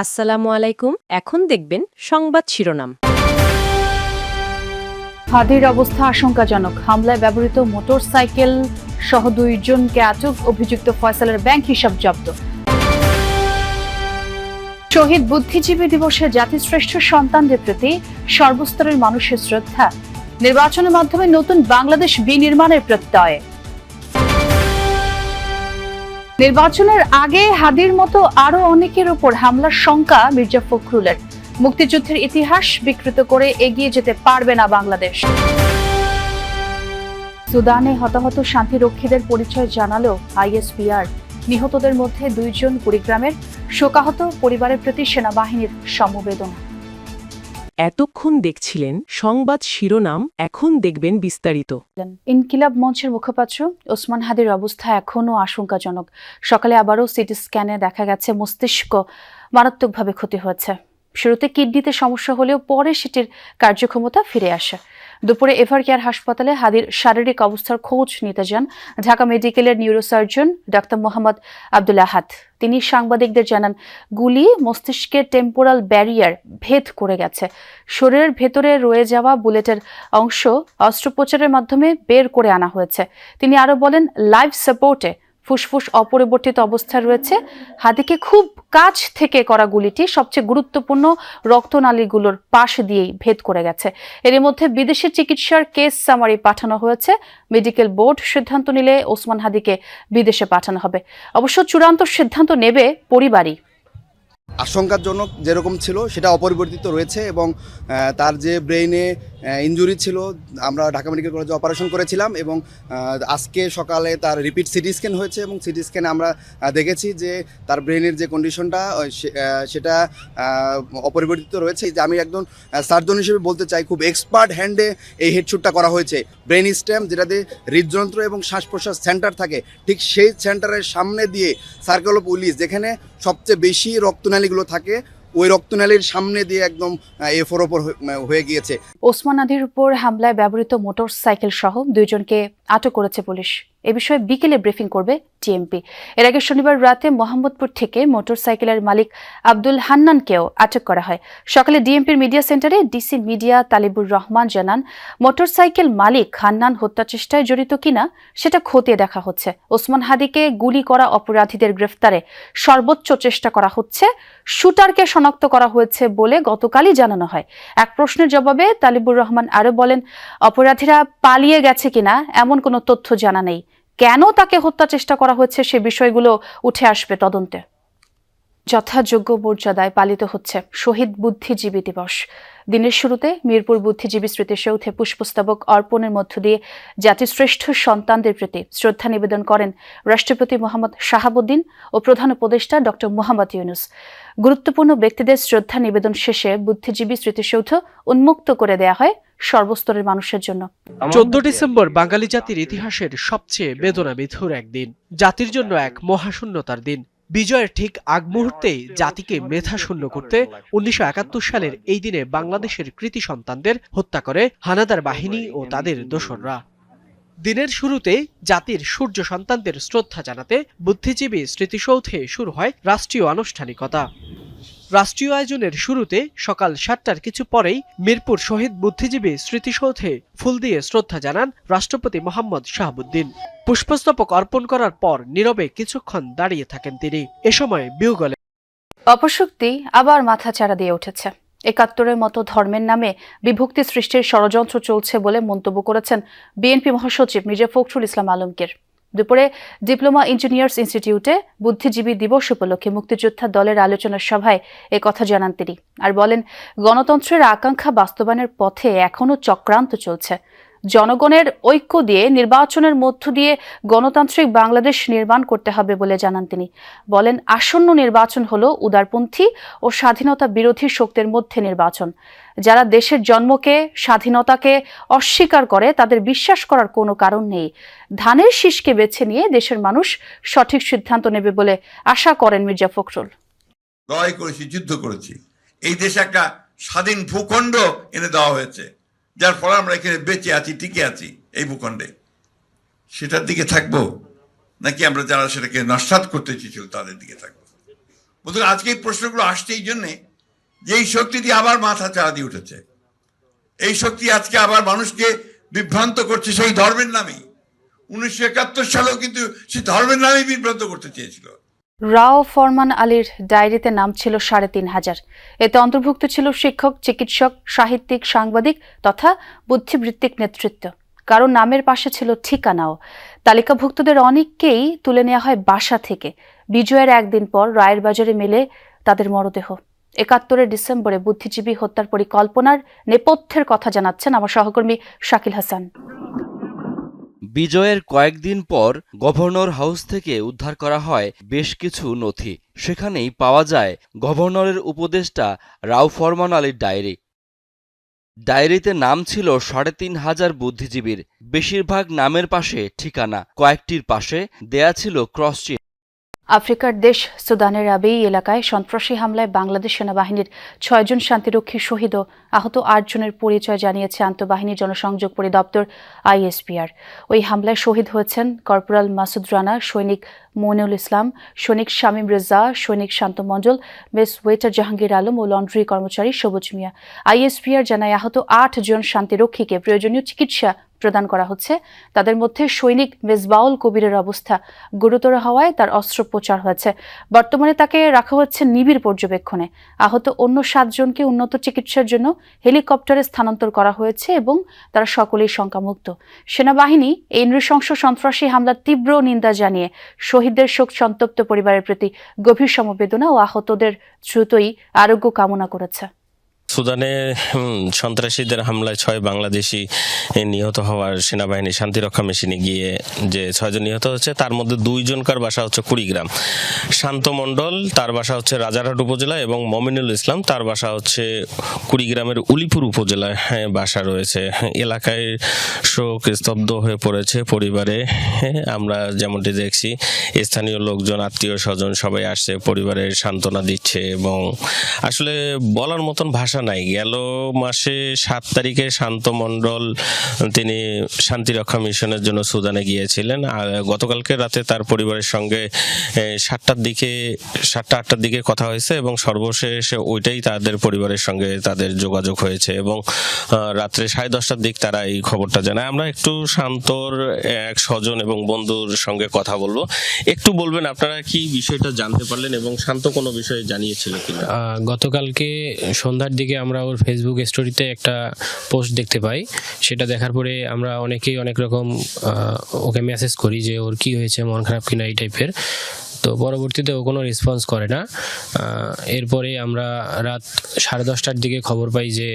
আসসালামু আলাইকুম। এখন দেখবেন সংবাদ শিরোনাম। হাদির অবস্থা আশঙ্কাজনক। হামলায় ব্যবহৃত মোটরসাইকেল সহ 2 জনকে আটক, অভিযুক্ত ফয়সালের ব্যাংক হিসাব জব্দ। শহীদ বুদ্ধিজীবী দিবসে জাতিশ্রেষ্ঠ সন্তানদের প্রতি সর্বস্তরের মানুষের শ্রদ্ধা। নির্বাচনের মাধ্যমে নতুন বাংলাদেশ বিনির্মাণের প্রত্যয়। নির্বাচনের আগে হাদির মতো আরো অনেকের উপর হামলার শঙ্কা মির্জা ফখরুলের। মুক্তিযুদ্ধের ইতিহাস বিকৃত করে এগিয়ে যেতে পারবে না বাংলাদেশ। সুদানে হতাহত শান্তিরক্ষীদের পরিচয় জানালো আইএসপিআর। নিহতদের মধ্যে 2 জন কুড়িগ্রামের। শোকাহত পরিবারের প্রতি সেনাবাহিনীর সমবেদনা। এতক্ষণ দেখছিলেন সংবাদ শিরোনাম, এখন দেখবেন বিস্তারিত। ইনকিলাব মঞ্চের মুখপাত্র ওসমান হাদির অবস্থা এখনও আশঙ্কাজনক। সকালে আবারও সিটি স্ক্যানে দেখা গেছে মস্তিষ্ক মারাত্মকভাবে ক্ষতি হয়েছে। শুরুতে কিডনিতে সমস্যা হলেও পরে সেটির কার্যক্ষমতা ফিরে আসে। দুপুরে এভার কেয়ার হাসপাতালে হাদির শারীরিক অবস্থার খোঁজ নিতে যান ঢাকা মেডিকেলের নিউরোসার্জন ডাক্তার মোহাম্মদ আব্দুল আহাদ। তিনি সাংবাদিকদের জানান, গুলি মস্তিষ্কের টেম্পোরাল ব্যারিয়ার ভেদ করে গেছে। শরীরের ভেতরে রয়ে যাওয়া বুলেটের অংশ অস্ত্রোপচারের মাধ্যমে বের করে আনা হয়েছে। তিনি আরো বলেন, লাইফ সাপোর্টে ফুসফুস অপরিবর্তিত অবস্থায় রয়েছে। হাদিকে খুব কাছ থেকে করা গুলিটি সবচেয়ে গুরুত্বপূর্ণ রক্তনালীগুলোর পাশ দিয়েই ভেদ করে গেছে। এর মধ্যে বিদেশি চিকিৎসার কেস সামারি পাঠানো হয়েছে। মেডিকেল বোর্ড সিদ্ধান্ত নিলে ওসমান হাদিকে বিদেশে পাঠানো হবে। অবশ্য চূড়ান্ত সিদ্ধান্ত নেবে পরিবারই। আশঙ্কাজনক যেরকম ছিল সেটা অপরিবর্তিত রয়েছে এবং তার যে ব্রেইনে ইনজুরি ছিল, আমরা ঢাকা মেডিকেল কলেজে অপারেশন করেছিলাম এবং আজকে সকালে তার রিপিট সিটি স্ক্যান হয়েছে এবং সিটি স্ক্যানে আমরা দেখেছি যে তার ব্রেইনের যে কন্ডিশনটা সেটা অপরিবর্তিত রয়েছে। যে আমি একজন সার্জন হিসেবে বলতে চাই, খুব এক্সপার্ট হ্যান্ডে এই হেডশুটটা করা হয়েছে। ব্রেইন স্টেম, যেটাতে হৃদযন্ত্র এবং শ্বাস প্রশ্বাস সেন্টার থাকে, ঠিক সেই সেন্টারের সামনে দিয়ে সার্কেল অফ উইলিস, যেখানে সবচেয়ে বেশি রক্তনালীগুলো থাকে, ওই রক্তনালীর সামনে দিয়ে একদম এফোর ওপর হয়ে গিয়েছে। ওসমান হাদির উপর হামলায় ব্যবহৃত মোটরসাইকেল সহ 2 জনকে আটক করেছে পুলিশ। এ বিষয়ে বিকেলে ব্রিফিং করবে টিএমপি। এর আগে শনিবার রাতে মোহাম্মদপুর থেকে মোটরসাইকেলের মালিক আব্দুল হান্নানকেও আটক করা হয়। সকালে ডিএমপির মিডিয়া সেন্টারে ডিসি মিডিয়া তালিবুর রহমান জানান, মোটরসাইকেল মালিক হান্নান হত্যা চেষ্টায় জড়িত কিনা সেটা খতিয়ে দেখা হচ্ছে। ওসমান হাদিকে গুলি করা অপরাধীদের গ্রেফতারে সর্বোচ্চ চেষ্টা করা হচ্ছে। শুটারকে শনাক্ত করা হয়েছে বলে গতকালই জানানো হয়। এক প্রশ্নের জবাবে তালিবুর রহমান আরো বলেন, অপরাধীরা পালিয়ে গেছে কিনা এমন কোনো তথ্য জানা নেই। কেন তাকে হত্যা চেষ্টা করা হচ্ছে সে বিষয়গুলো উঠে আসবে তদন্তে। যথাযোগ্য মর্যাদায় পালিত হচ্ছে শহীদ বুদ্ধিজীবী দিবস। দিনের শুরুতে মিরপুর বুদ্ধিজীবী স্মৃতিসৌধে পুষ্পস্তবক অর্পণের মধ্য দিয়ে জাতিশ্রেষ্ঠ সন্তানদের প্রতি শ্রদ্ধা নিবেদন করেন রাষ্ট্রপতি মোহাম্মদ শাহাবুদ্দিন ও প্রধান উপদেষ্টা ডক্টর মোহাম্মদ ইউনূস। গুরুত্বপূর্ণ ব্যক্তিদের শ্রদ্ধা নিবেদন শেষে বুদ্ধিজীবী স্মৃতিসৌধ উন্মুক্ত করে দেয়া হয় সর্বস্তরের মানুষের জন্য। 14 ডিসেম্বর বাঙালি জাতির ইতিহাসের সবচেয়ে বেদনাবিধুর একদিন, জাতির জন্য এক মহাশূন্যতার দিন। বিজয়ের ঠিক আগ মুহূর্তেই জাতিকে মেধাশূন্য করতে 1971 সালের এই দিনে বাংলাদেশের কৃতি সন্তানদের হত্যা করে হানাদার বাহিনী ও তাদের দোসররা। দিনের শুরুতে জাতির সূর্য সন্তানদের শ্রদ্ধা জানাতে বুদ্ধিজীবী স্মৃতিসৌধে শুরু হয় রাষ্ট্রীয় আনুষ্ঠানিকতা। রাষ্ট্রীয় আয়োজনের শুরুতে সকাল 7টার কিছু পরেই মিরপুর শহীদ বুদ্ধিজীবী স্মৃতিসৌধে ফুল দিয়ে শ্রদ্ধা জানান রাষ্ট্রপতি মোহাম্মদ শাহাবুদ্দিন। পুষ্পস্তবক অর্পণ করার পর নীরবে কিছুক্ষণ দাঁড়িয়ে থাকেন তিনি। এ সময় বিউগলে অপশক্তি আবার মাথাচাড়া দিয়ে উঠেছে। 71-এর মতো ধর্মের নামে বিভক্তি সৃষ্টির ষড়যন্ত্র চলছে বলে মন্তব্য করেছেন বিএনপি মহাসচিব মির্জা ফখরুল ইসলাম আলমগীর। দুপুরে ডিপ্লোমা ইঞ্জিনিয়ার্স ইনস্টিটিউটে বুদ্ধিজীবী দিবস উপলক্ষে মুক্তিযোদ্ধা দলের আলোচনা সভায় কথা জানান তিনি। আর বলেন, গণতন্ত্রের আকাঙ্ক্ষা বাস্তবায়নের পথে এখনো চক্রান্ত চলছে। জনগণের ঐক্য দিয়ে নির্বাচনের মধ্য দিয়ে গণতান্ত্রিক বাংলাদেশ নির্মাণ করতে হবে বলে জানান তিনি। বলেন, আসন্ন নির্বাচন হলো উদারপন্থী ও স্বাধীনতা বিরোধী শক্তির মধ্যে নির্বাচন। যারা দেশের জন্মকে, স্বাধীনতাকে অস্বীকার করে তাদের বিশ্বাস করার কোনো কারণ নেই। ধানের শীষকে বেছে নিয়ে দেশের মানুষ সঠিক সিদ্ধান্ত নেবে বলে আশা করেন মির্জা ফখরুল। লড়াই করেছি, যুদ্ধ করেছি, এই দেশে একটা স্বাধীন ভূখণ্ড এনে দেওয়া হয়েছে, যার ফলে আমরা এখানে বেঁচে আছি, টিকে আছি এই ভূখণ্ডে। সেটার দিকে থাকবো নাকি আমরা যারা সেটাকে নস্যাৎ করতে চেয়েছিল তাদের দিকে থাকবো? বন্ধুরা, আজকে এই প্রশ্নগুলো আসছে এই জন্যে যে এই শক্তিটি আবার মাথা চাড়া দিয়ে উঠেছে। এই শক্তি আজকে আবার মানুষকে বিভ্রান্ত করছে সেই ধর্মের নামেই। 1971 সালেও কিন্তু সেই ধর্মের নামেই বিভ্রান্ত করতে চেয়েছিল। রাও ফরমান আলীর ডায়েরিতে নাম ছিল 3,500। এতে অন্তর্ভুক্ত ছিল শিক্ষক, চিকিৎসক, সাহিত্যিক, সাংবাদিক তথা বুদ্ধিবৃত্তিক নেতৃত্ব। কারো নামের পাশে ছিল ঠিকানাও। তালিকাভুক্তদের অনেককেই তুলে নেওয়া হয় বাসা থেকে। বিজয়ের একদিন পর রায়ের বাজারে মেলে তাদের মরদেহ। 71 ডিসেম্বরে বুদ্ধিজীবী হত্যার পরিকল্পনার নেপথ্যের কথা জানাচ্ছেন আমার সহকর্মী শাকিল হাসান। বিজয়ের কয়েকদিন পর গভর্নর হাউস থেকে উদ্ধার করা হয় বেশ কিছু নথি। সেখানেই পাওয়া যায় গভর্নরের উপদেষ্টা রাও ফরমান আলীর ডায়েরি। ডায়েরিতে নাম ছিল 3,500 বুদ্ধিজীবীর। বেশিরভাগ নামের পাশে ঠিকানা, কয়েকটির পাশে দেয়া ছিল ক্রস চিহ্ন। আফ্রিকার দেশ সুদানের আবেই এলাকায় সন্ত্রাসী হামলায় বাংলাদেশ সেনাবাহিনীর 6 জন শান্তিরক্ষী শহীদ ও আহত 8 জনের পরিচয় জানিয়েছে আন্তঃবাহিনী জনসংযোগ পরিদপ্তর ISPR। ওই হামলায় শহীদ হয়েছেন কর্পোরাল মাসুদ রানা, সৈনিক মইনুল ইসলাম, সৈনিক শামীম রেজা, সৈনিক শান্ত মণ্ডল, মেস ওয়েটার জাহাঙ্গীর আলম ও লন্ড্রি কর্মচারী সবুজ মিয়া। ISPR জানায় আহত 8 জন শান্তিরক্ষীকে প্রয়োজনীয় চিকিৎসা প্রদান করা হচ্ছে। তাদের মধ্যে সৈনিক মেজবাউল কবিরের অবস্থা গুরুতর হওয়ায় তার অস্ত্রোপচার হয়েছে। বর্তমানে তাকে রাখা হচ্ছে নিবিড় পর্যবেক্ষণে। আহত অন্য 7 জনকে উন্নত চিকিৎসার জন্য হেলিকপ্টারে স্থানান্তর করা হয়েছে এবং তারা সকলেই শঙ্কামুক্ত। সেনাবাহিনী এই নৃশংস সন্ত্রাসী হামলার তীব্র নিন্দা জানিয়ে শহীদদের শোক সন্তপ্ত পরিবারের প্রতি গভীর সমবেদনা ও আহতদের দ্রুতই আরোগ্য কামনা করেছে। সুদানে সন্ত্রাসীদের হামলায় 6 বাংলাদেশি নিহত হওয়ার সেনাবাহিনী শান্তিরক্ষা মিশনে গিয়ে যে 6 জন নিহত হচ্ছে তার মধ্যে 2 জনকার বাসা হচ্ছে কুড়িগ্রাম। শান্ত মণ্ডল তার বাসা হচ্ছে রাজারহাট উপজেলা এবং মমিনুল ইসলাম তার বাসা হচ্ছে কুড়িগ্রামের উলিপুর উপজেলায় বাসা রয়েছে। এলাকায় শোক স্তব্ধ হয়ে পড়েছে পরিবারে। আমরা যেমনটি দেখছি স্থানীয় লোকজন, আত্মীয় স্বজন সবাই আসছে, পরিবারের সান্ত্বনা দিচ্ছে এবং আসলে বলার মতন ভাষা নাই। গেল মাসে 7 তারিখে শান্ত মণ্ডল তিনি শান্তিরক্ষা মিশনের জন্য সুদানে গিয়েছিলেন। আর গতকালকে রাতে তার পরিবারের সঙ্গে 7টা-8টার দিকে কথা হয়েছে এবং সর্বশেষ ওইটাই তাদের পরিবারের সঙ্গে তাদের যোগাযোগ হয়েছে এবং রাত্রে 10:30টার দিক তারা এই খবরটা জানায়। আমরা একটু শান্তর এক স্বজন এবং বন্ধুর সঙ্গে কথা বলবো। একটু বলবেন আপনারা কি বিষয়টা জানতে পারলেন এবং শান্ত কোনো বিষয়ে জানিয়েছিল কিনা? গতকালকে সন্ধ্যার দিকে আমরা ওর ফেসবুক স্টোরিতে একটা পোস্ট দেখতে পাই। সেটা দেখার পরে আমরা অনেকেই অনেক রকম ওকে মেসেজ করি যে ওর কি হয়েছে, মন খারাপ কিনা এই টাইপের। তো পরবর্তীতে ও কোনো রেসপন্স করে না। এরপরে আমরা রাত 10:30টার দিকে খবর পাই যে